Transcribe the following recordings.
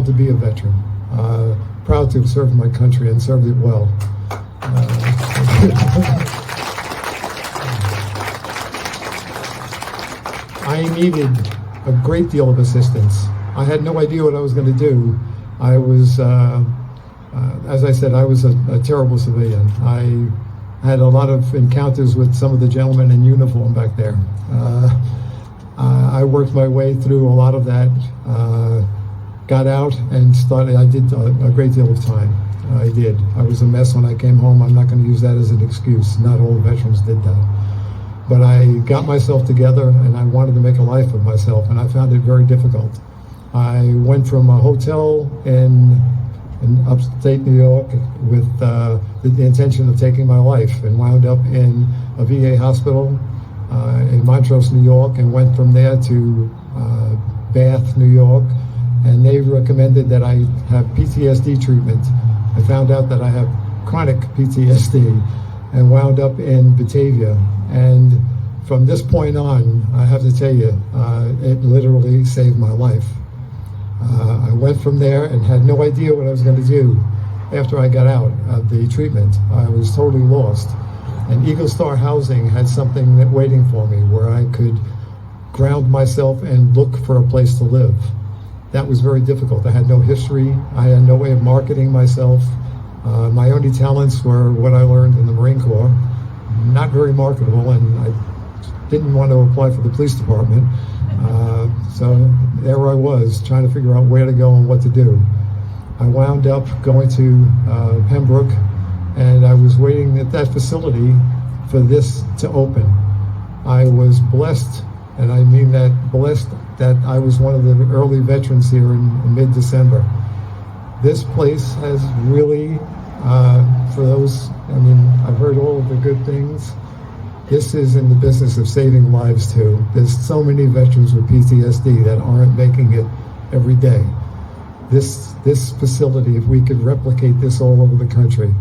proud to be a veteran, proud to have served my country and served it well. I needed a great deal of assistance. I had no idea what I was going to do. I was, as I said, I was a terrible civilian. I had a lot of encounters with some of the gentlemen in uniform back there. I worked my way through a lot of that, got out and started. I did a great deal of time. I did. I was a mess when I came home. I'm not going to use that as an excuse. Not all veterans did that. But I got myself together and I wanted to make a life of myself, and I found it very difficult. I went from a hotel in upstate New York with the intention of taking my life, and wound up in a VA hospital in Montrose, New York, and went from there to Bath, New York, and they recommended that I have PTSD treatment. I found out that I have chronic PTSD and wound up in Batavia. And from this point on, I have to tell you, it literally saved my life. I went from there and had no idea what I was going to do after I got out of the treatment. I was totally lost. And Eagle Star Housing had something waiting for me where I could ground myself and look for a place to live. That was very difficult. I had no history. I had no way of marketing myself. My only talents were what I learned in the Marine Corps. Not very marketable, and I didn't want to apply for the police department. So there I was, trying to figure out where to go and what to do. I wound up going to Pembroke, and I was waiting at that facility for this to open. I was blessed, and I mean that blessed, that I was one of the early veterans here in mid-December. This place has really, for those, I mean, I've heard all of the good things. This is in the business of saving lives too. There's so many veterans with PTSD that aren't making it every day. This facility, if we could replicate this all over the country,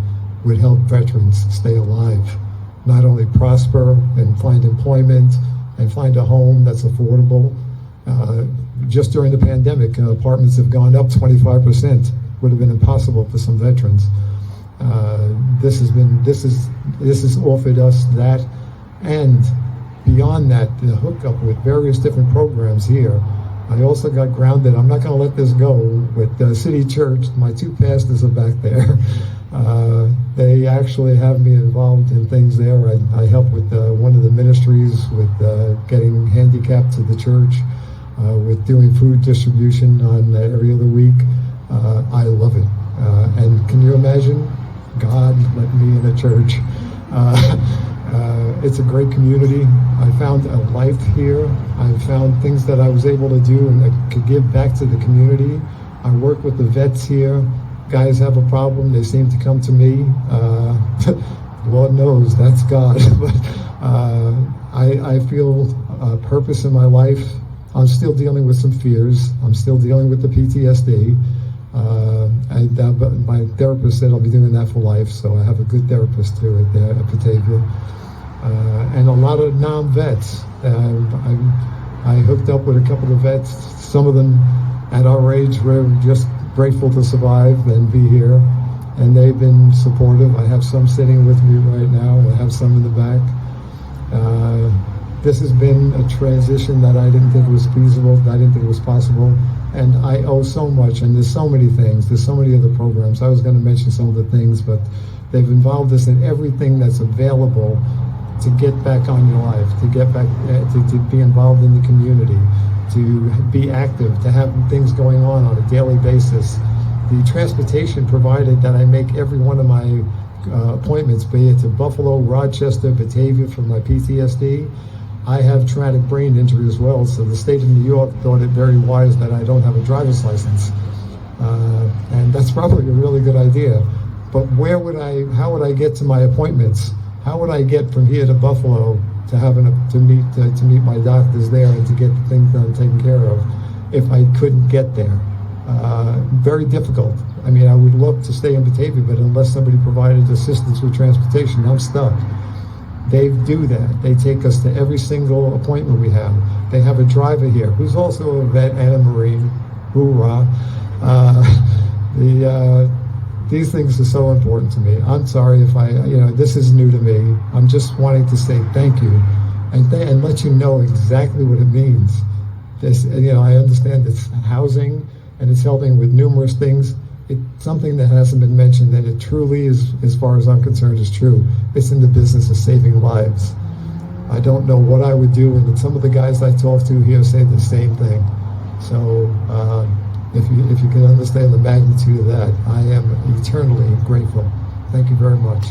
would help veterans stay alive, not only prosper and find employment and find a home that's affordable. Just during the pandemic, apartments have gone up 25%. Would have been impossible for some veterans. This has offered us that, and beyond that, the hookup with various different programs here. I also got grounded. I'm not going to let this go with the City Church. My two pastors are back there. They actually have me involved in things there. I help with one of the ministries with getting handicapped to the church, with doing food distribution on every other week. I love it. And can you imagine? God let me in a church. It's a great community. I found a life here. I found things that I was able to do and I could give back to the community. I work with the vets here. Guys have a problem, they seem to come to me. Lord knows, that's God. But I feel a purpose in my life. I'm still dealing with some fears. I'm still dealing with the PTSD. But my therapist said I'll be doing that for life, so I have a good therapist too at Batavia. And a lot of non-vets. I hooked up with a couple of vets. Some of them at our age were just grateful to survive and be here, and they've been supportive. I have some sitting with me right now. I have some in the back. This has been a transition that I didn't think was feasible, that I didn't think was possible, and I owe so much, and there's so many things, there's so many other programs. I was going to mention some of the things, but they've involved us in everything that's available to get back on your life, to get back, to be involved in the community, to be active, to have things going on a daily basis. The transportation provided that I make every one of my appointments, be it to Buffalo, Rochester, Batavia for my PTSD. I have traumatic brain injury as well, so the state of New York thought it very wise that I don't have a driver's license. And that's probably a really good idea. But how would I get to my appointments? How would I get from here to Buffalo to meet my doctors there and to get the things done taken care of if I couldn't get there? Very difficult. I mean, I would love to stay in Batavia, but unless somebody provided assistance with transportation, I'm stuck. They do that. They take us to every single appointment we have. They have a driver here who's also a vet and a Marine. Hoorah. These things are so important to me. I'm sorry if this is new to me. I'm just wanting to say thank you and let you know exactly what it means. I understand it's housing and it's helping with numerous things. It's something that hasn't been mentioned, and it truly is, as far as I'm concerned, is true. It's in the business of saving lives. I don't know what I would do, and some of the guys I talk to here say the same thing. So if you can understand the magnitude of that, I am eternally grateful. Thank you very much.